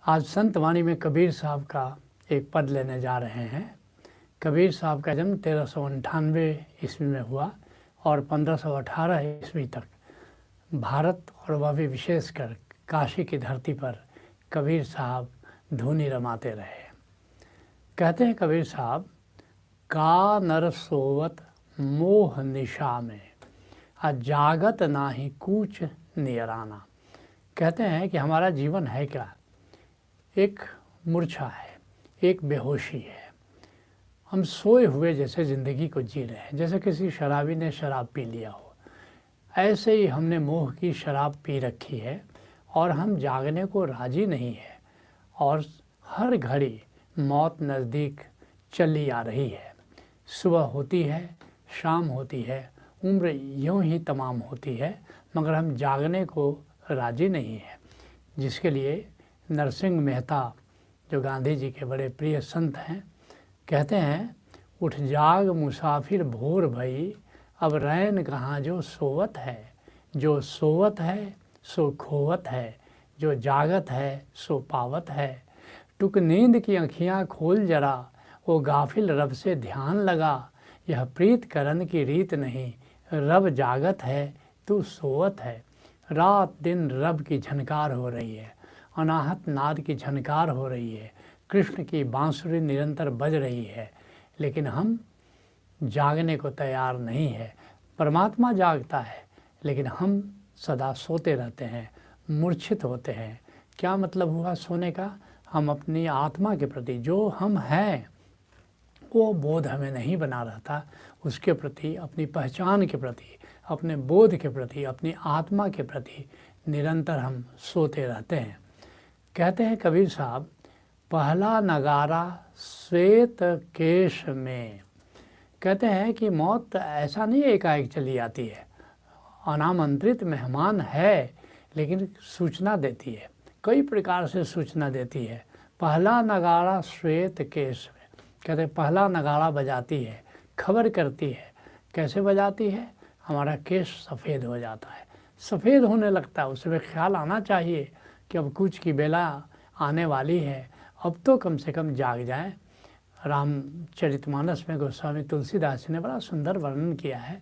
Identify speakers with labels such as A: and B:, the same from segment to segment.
A: आज संत वाणी में कबीर साहब का एक पद लेने जा रहे हैं। कबीर साहब का जन्म 1398 ईस्वी में हुआ और 1518 ईस्वी तक भारत और वह भी विशेषकर काशी की धरती पर कबीर साहब धूनी रमाते रहे। कहते हैं कबीर साहब, का नर सोवत मोह निशा में, जागत नाही कूच नियराना। कहते हैं कि हमारा जीवन है क्या? एक मूर्छा है, एक बेहोशी है। हम सोए हुए जैसे ज़िंदगी को जी रहे हैं, जैसे किसी शराबी ने शराब पी लिया हो। ऐसे ही हमने मोह की शराब पी रखी है और हम जागने को राजी नहीं है और हर घड़ी मौत नज़दीक चली आ रही है। सुबह होती है, शाम होती है, उम्र यूं ही तमाम होती है, मगर हम जागने को राजी नहीं है। जिसके लिए नरसिंह मेहता, जो गांधी जी के बड़े प्रिय संत हैं, कहते हैं, उठ जाग मुसाफिर भोर भई, अब रैन कहाँ जो सोवत है। जो सोवत है सो खोवत है, जो जागत है सो पावत है। टुक नींद की आँखियाँ खोल जरा, वो गाफिल रब से ध्यान लगा। यह प्रीत करन की रीत नहीं, रब जागत है तू सोवत है। रात दिन रब की झनकार हो रही है, अनाहत नाद की झनकार हो रही है, कृष्ण की बांसुरी निरंतर बज रही है, लेकिन हम जागने को तैयार नहीं है। परमात्मा जागता है, लेकिन हम सदा सोते रहते हैं, मूर्छित होते हैं। क्या मतलब हुआ सोने का? हम अपनी आत्मा के प्रति, जो हम हैं वो बोध हमें नहीं बना रहता, उसके प्रति, अपनी पहचान के प्रति, अपने बोध के प्रति, अपनी आत्मा के प्रति निरंतर हम सोते रहते हैं। कहते हैं कबीर साहब, पहला नगारा श्वेत केश में। कहते हैं कि मौत ऐसा नहीं एकाएक चली आती है, अनामंत्रित मेहमान है, लेकिन सूचना देती है, कई प्रकार से सूचना देती है। पहला नगारा श्वेत केश में, कहते हैं पहला नगाड़ा बजाती है, खबर करती है। कैसे बजाती है? हमारा केश सफ़ेद हो जाता है, सफ़ेद होने लगता है। उसमें ख्याल आना चाहिए कि अब कुछ की बेला आने वाली है, अब तो कम से कम जाग जाएं। रामचरितमानस में गोस्वामी तुलसीदास जी ने बड़ा सुंदर वर्णन किया है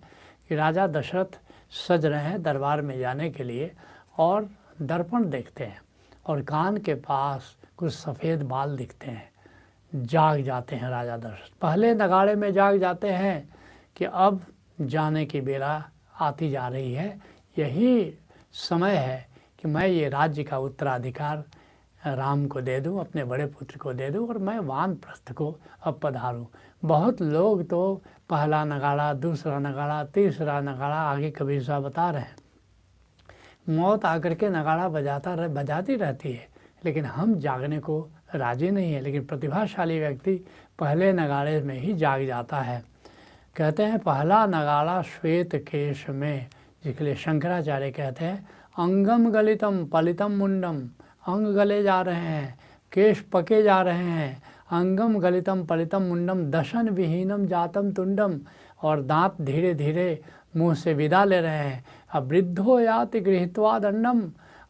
A: कि राजा दशरथ सज रहे हैं दरबार में जाने के लिए और दर्पण देखते हैं और कान के पास कुछ सफ़ेद बाल दिखते हैं। जाग जाते हैं राजा दशरथ, पहले नगाड़े में जाग जाते हैं कि अब जाने की बेला आती जा रही है। यही समय है कि मैं ये राज्य का उत्तराधिकार राम को दे दूं, अपने बड़े पुत्र को दे दूं और मैं वानप्रस्थ को अब पधारूं। बहुत लोग तो पहला नगाड़ा, दूसरा नगाड़ा, तीसरा नगाड़ा, आगे कबीर साहब बता रहे हैं, मौत आकर के नगाड़ा बजाती रहती है, लेकिन हम जागने को राजी नहीं है। लेकिन प्रतिभाशाली व्यक्ति पहले नगाड़े में ही जाग जाता है। कहते हैं पहला नगाड़ा श्वेत केश में, जिसके लिए शंकराचार्य कहते हैं, अंगम गलितम पलितम मुंडम, अंग गले जा रहे हैं, केश पके जा रहे हैं। अंगम गलितम पलितम मुंडम, दशन विहीनम जातम तुंडम, और दांत धीरे धीरे मुंह से विदा ले रहे हैं। अब वृद्धो याति गृहीत्वा दंडम,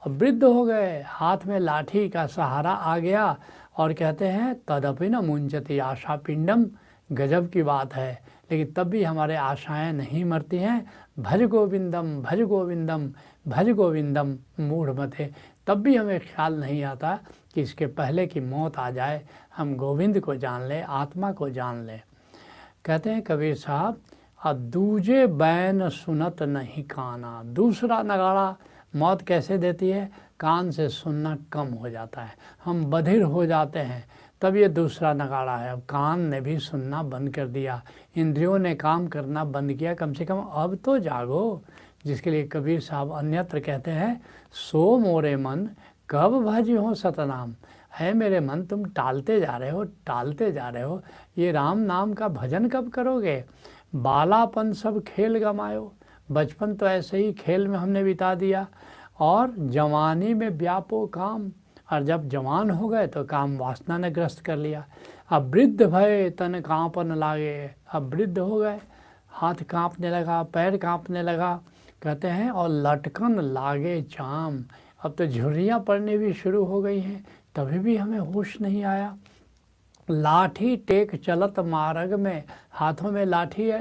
A: अब वृद्ध हो गए, हाथ में लाठी का सहारा आ गया। और कहते हैं तदपि न मुंचति आशा पिंडम, गजब की बात है, लेकिन तब भी हमारे आशाएं नहीं मरती हैं। भज गोविंदम भज गोविंदम भज गोविंदम मूढ़मते, तब भी हमें ख्याल नहीं आता कि इसके पहले कि मौत आ जाए हम गोविंद को जान लें, आत्मा को जान लें। कहते हैं कबीर साहब, दूजे बैन सुनत नहीं काना। दूसरा नगाड़ा मौत कैसे देती है? कान से सुनना कम हो जाता है, हम बधिर हो जाते हैं, तब ये दूसरा नगाड़ा है। अब कान ने भी सुनना बंद कर दिया, इंद्रियों ने काम करना बंद किया, कम से कम अब तो जागो। जिसके लिए कबीर साहब अन्यत्र कहते हैं, सो मोरे मन कब भज हो सतनाम। है मेरे मन, तुम टालते जा रहे हो, टालते जा रहे हो, ये राम नाम का भजन कब करोगे? बालापन सब खेल गमायो, बचपन तो ऐसे ही खेल में हमने बिता दिया, और जवानी में व्यापो काम, और जब जवान हो गए तो काम वासना ने ग्रस्त कर लिया। अब वृद्ध भय तन कांपन लागे, अब वृद्ध हो गए, हाथ कांपने लगा, पैर कांपने लगा। कहते हैं और लटकन लागे चाम, अब तो झुर्रियाँ पड़ने भी शुरू हो गई हैं, तभी भी हमें होश नहीं आया। लाठी टेक चलत मार्ग में, हाथों में लाठी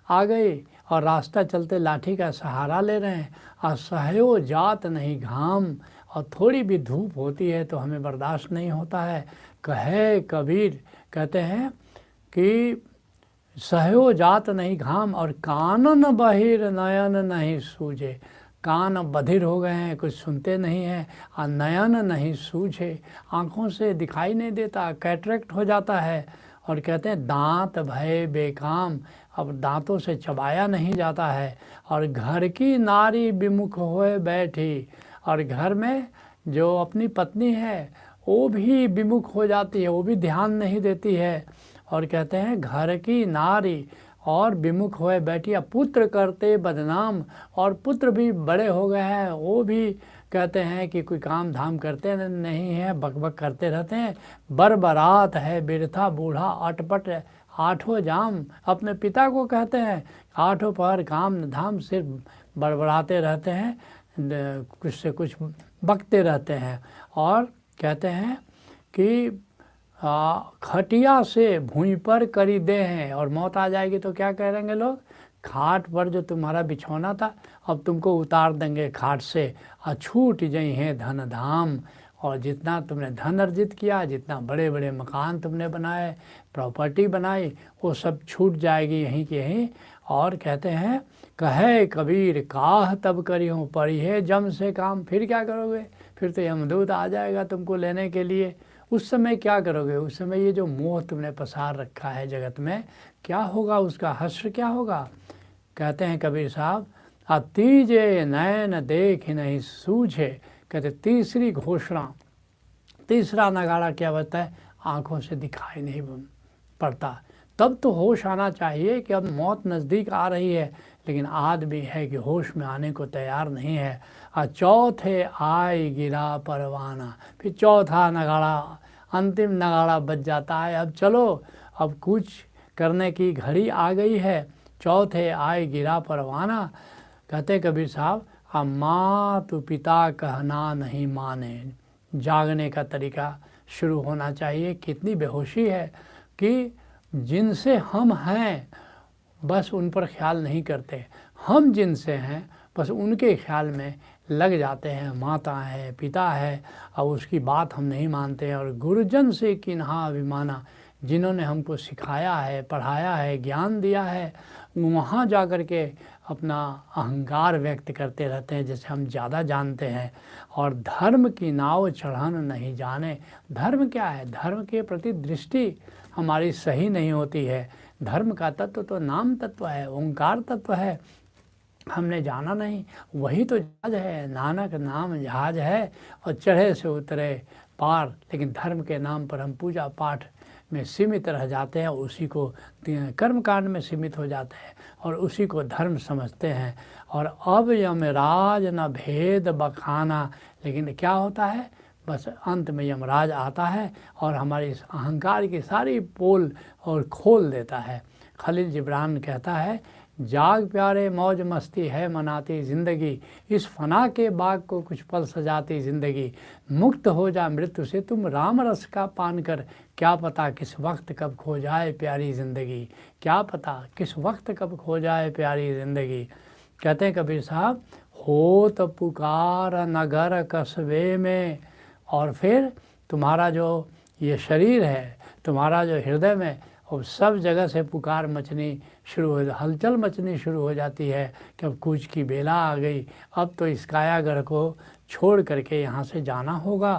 A: आ गई और रास्ता चलते लाठी का सहारा ले रहे हैं। असह्यो जात नहीं घाम, और थोड़ी भी धूप होती है तो हमें बर्दाश्त नहीं होता है। कहे कबीर, कहते हैं कि सहयो जात नहीं घाम, और कानन बहिर नयन नहीं सूझे। कान बधिर हो गए हैं, कुछ सुनते नहीं हैं, और नयन नहीं सूझे, आँखों से दिखाई नहीं देता, कैटरेक्ट हो जाता है। और कहते हैं दांत भय बेकाम, अब दांतों से चबाया नहीं जाता है। और घर की नारी विमुख होए बैठी, और घर में जो अपनी पत्नी है वो भी विमुख हो जाती है, वो भी ध्यान नहीं देती है। और कहते हैं घर की नारी और विमुख होए बैठी, अब पुत्र करते बदनाम, और पुत्र भी बड़े हो गए हैं, वो भी कहते हैं कि कोई काम धाम करते नहीं हैं, बकबक करते रहते हैं। बरबरात है बिरथा बूढ़ा अटपट आठों जाम, अपने पिता को कहते हैं आठों पहर काम धाम सिर्फ बड़बड़ाते रहते हैं, कुछ से कुछ बकते रहते हैं। और कहते हैं कि खटिया से भूमि पर करी दे हैं, और मौत आ जाएगी तो क्या करेंगे लोग, खाट पर जो तुम्हारा बिछौना था अब तुमको उतार देंगे खाट से, छूट जई हैं धन धाम। और जितना तुमने धन अर्जित किया, जितना बड़े बड़े मकान तुमने बनाए, प्रॉपर्टी बनाई, वो सब छूट जाएगी यहीं के यहीं। और कहते हैं कहे कबीर काह तब करी हूँ पड़ी है जम से काम, फिर क्या करोगे, फिर तो यमदूत आ जाएगा तुमको लेने के लिए। उस समय क्या करोगे, उस समय ये जो मोह तुमने पसार रखा है जगत में, क्या होगा, उसका हश्र क्या होगा। कहते हैं कबीर साहब तीजे नैन देख नहीं सूझे। कहते तीसरी घोषणा, तीसरा नगाड़ा क्या होता है, आँखों से दिखाई नहीं पड़ता। तब तो होश आना चाहिए कि अब मौत नज़दीक आ रही है, लेकिन आदमी है कि होश में आने को तैयार नहीं है। चौथे आय गिरा परवाना, फिर चौथा नगाड़ा, अंतिम नगाड़ा बज जाता है। अब चलो, अब कुछ करने की घड़ी आ गई है। चौथे आय गिरा परवाना। कहते कबीर साहब अब माँ तो पिता कहना नहीं माने, जागने का तरीका शुरू होना चाहिए। कितनी बेहोशी है कि जिनसे हम हैं बस उन पर ख्याल नहीं करते, हम जिनसे हैं बस उनके ख्याल में लग जाते हैं। माता है, पिता है, और उसकी बात हम नहीं मानते हैं। और गुरुजन से किन्हा अभिमाना, जिन्होंने हमको सिखाया है, पढ़ाया है, ज्ञान दिया है, वहाँ जा कर के अपना अहंकार व्यक्त करते रहते हैं जैसे हम ज़्यादा जानते हैं। और धर्म की नाव चढ़ाना नहीं जाने। धर्म क्या है, धर्म के प्रति दृष्टि हमारी सही नहीं होती है। धर्म का तत्व तो नाम तत्व है, ओंकार तत्व है, हमने जाना नहीं। वही तो जहाज है, नानक नाम जहाज है, और चढ़े से उतरे पार। लेकिन धर्म के नाम पर हम पूजा पाठ में सीमित रह जाते हैं, उसी को कर्म कांड में सीमित हो जाते हैं और उसी को धर्म समझते हैं। और अब यमराज न भेद बखाना, लेकिन क्या होता है, बस अंत में यमराज आता है और हमारी इस अहंकार की सारी पोल और खोल देता है। खलील जिब्रान कहता है जाग प्यारे मौज मस्ती है मनाती ज़िंदगी, इस फना के बाग को कुछ पल सजाती ज़िंदगी। मुक्त हो जा मृत्यु से तुम राम रस का पान कर, क्या पता किस वक्त कब खो जाए प्यारी ज़िंदगी, क्या पता किस वक्त कब खो जाए प्यारी ज़िंदगी। कहते हैं कबीर साहब हो तो पुकार नगर कस्बे में, और फिर तुम्हारा जो ये शरीर है, तुम्हारा जो हृदय में, और सब जगह से पुकार मचनी शुरू हो, हलचल मचनी शुरू हो जाती है कि अब कूच की बेला आ गई, अब तो इस कायागढ़ को छोड़ करके यहाँ से जाना होगा।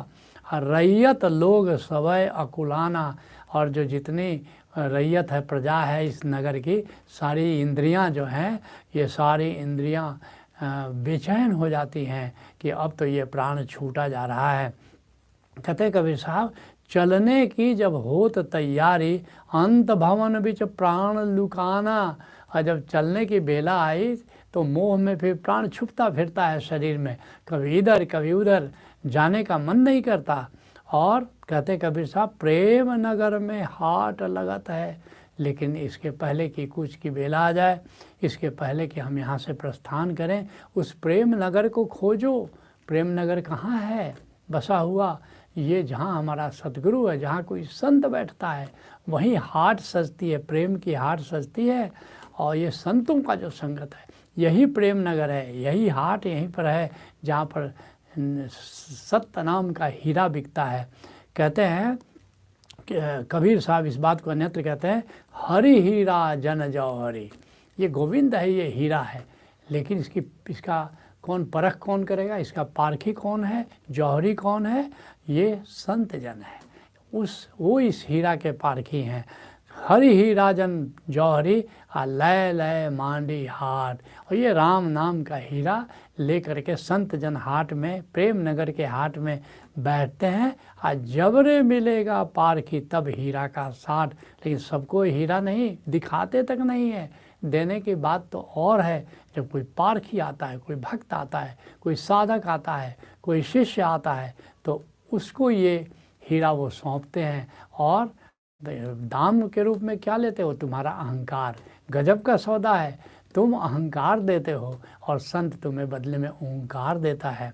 A: और रैयत लोग सवय अकुलाना, और जो जितनी रैयत है, प्रजा है इस नगर की, सारी इंद्रियां जो हैं, ये सारी इंद्रियां बेचैन हो जाती हैं कि अब तो ये प्राण छूटा जा रहा है। कहते कबीर साहब चलने की जब होत तैयारी, अंत भवन बिच प्राण लुकाना। और जब चलने की बेला आई तो मोह में फिर प्राण छुपता फिरता है शरीर में, कभी इधर कभी उधर, जाने का मन नहीं करता। और कहते कबीर साहब प्रेम नगर में हाट लगत है, लेकिन इसके पहले कि कुछ की बेला आ जाए, इसके पहले कि हम यहाँ से प्रस्थान करें, उस प्रेम नगर को खोजो। प्रेम नगर कहाँ है बसा हुआ, ये जहाँ हमारा सतगुरु है, जहाँ कोई संत बैठता है, वहीं हाट सजती है, प्रेम की हाट सजती है। और ये संतों का जो संगत है, यही प्रेम नगर है, यही हाट यहीं पर है जहाँ पर सत्य नाम का हीरा बिकता है। कहते हैं कबीर साहब इस बात को अन्यत्र कहते हैं, हरि हीरा जन जौहरी। ये गोविंद है, ये हीरा है, लेकिन इसका कौन परख कौन करेगा, इसका पारखी कौन है, जौहरी कौन है? ये संत जन है, वो इस हीरा के पारखी हैं। हरि हीरा जन जौहरी लय लय मांडी हाट। और ये राम नाम का हीरा लेकर के संत जन हाट में, प्रेम नगर के हाट में बैठते हैं। आज जबरे मिलेगा पारखी तब हीरा का साठ। लेकिन सबको हीरा नहीं, दिखाते तक नहीं है। देने की बात तो और है, जब कोई पारखी आता है, कोई भक्त आता है, कोई साधक आता है, कोई शिष्य आता है, तो उसको ये हीरा वो सौंपते हैं। और दाम के रूप में क्या लेते हो? तुम्हारा अहंकार। गजब का सौदा है, तुम अहंकार देते हो और संत तुम्हें बदले में ओंकार देता है।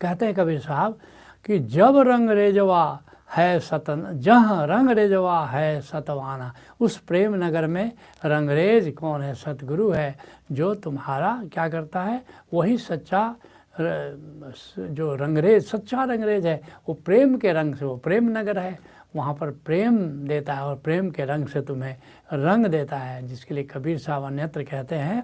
A: कहते हैं कबीर साहब कि जब रंग रेजवा है सतन, जहाँ रंग रेजवा है सतवाना। उस प्रेम नगर में रंगरेज कौन है? सतगुरु है, जो तुम्हारा क्या करता है? वही सच्चा जो रंगरेज, सच्चा रंगरेज है, वो प्रेम के रंग से, वो प्रेम नगर है, वहाँ पर प्रेम देता है और प्रेम के रंग से तुम्हें रंग देता है। जिसके लिए कबीर साहब अन्यत्र कहते हैं,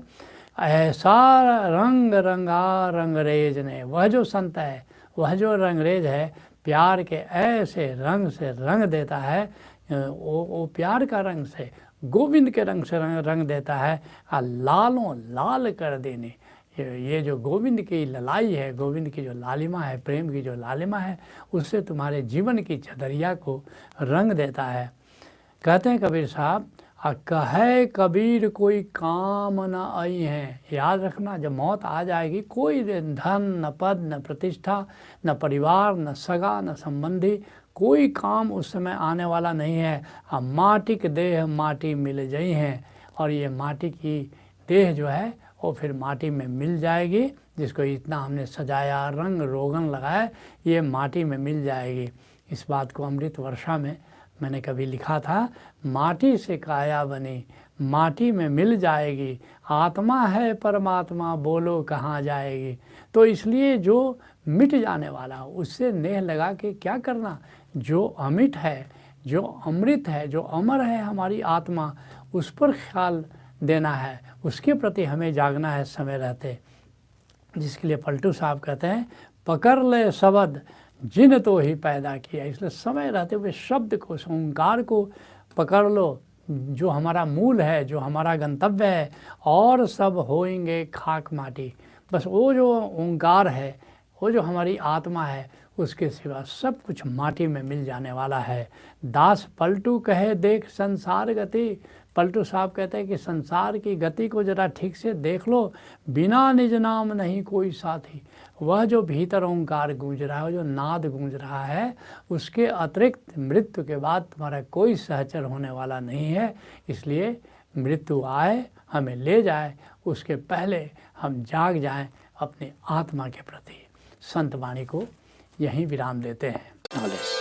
A: ऐसा रंग रंगा रंगरेज ने। वह जो संत है, वह जो रंगरेज है, प्यार के ऐसे रंग से रंग देता है, वो प्यार का रंग से, गोविंद के रंग से रंग देता है। लालों लाल कर देने। ये जो गोविंद की ललाई है, गोविंद की जो लालिमा है, प्रेम की जो लालिमा है, उससे तुम्हारे जीवन की छदरिया को रंग देता है। कहते हैं कबीर साहब, कहे कबीर कोई काम न आई है। याद रखना, जब मौत आ जाएगी, कोई धन न पद न प्रतिष्ठा न परिवार न सगा न संबंधी, कोई काम उस समय आने वाला नहीं है। अब माटी के देह माटी मिल जाई हैं, और ये माटी की देह जो है वो फिर माटी में मिल जाएगी। जिसको इतना हमने सजाया, रंग रोगन लगाया, ये माटी में मिल जाएगी। इस बात को अमृत वर्षा में मैंने कभी लिखा था, माटी से काया बनी माटी में मिल जाएगी, आत्मा है परमात्मा बोलो कहाँ जाएगी। तो इसलिए जो मिट जाने वाला उससे नेह लगा के क्या करना? जो अमिट है, जो अमृत है, जो अमर है हमारी आत्मा, उस पर ख्याल देना है, उसके प्रति हमें जागना है समय रहते। जिसके लिए पलटू साहब कहते हैं, पकड़ ले शब्द जिन तो ही पैदा किया। इसलिए समय रहते हुए शब्द को, ओंकार को पकड़ लो, जो हमारा मूल है, जो हमारा गंतव्य है, और सब होएंगे खाक माटी। बस वो जो ओंकार है, वो जो हमारी आत्मा है, उसके सिवा सब कुछ माटी में मिल जाने वाला है। दास पलटू कहे देख संसार गति। पलटू साहब कहते हैं कि संसार की गति को जरा ठीक से देख लो, बिना निज नाम नहीं कोई साथी। वह जो भीतर ओंकार गूंज रहा है, जो नाद गूंज रहा है, उसके अतिरिक्त मृत्यु के बाद तुम्हारा कोई सहचर होने वाला नहीं है। इसलिए मृत्यु आए, हमें ले जाए, उसके पहले हम जाग जाएं अपनी आत्मा के प्रति। संत वाणी को यहीं विराम देते हैं।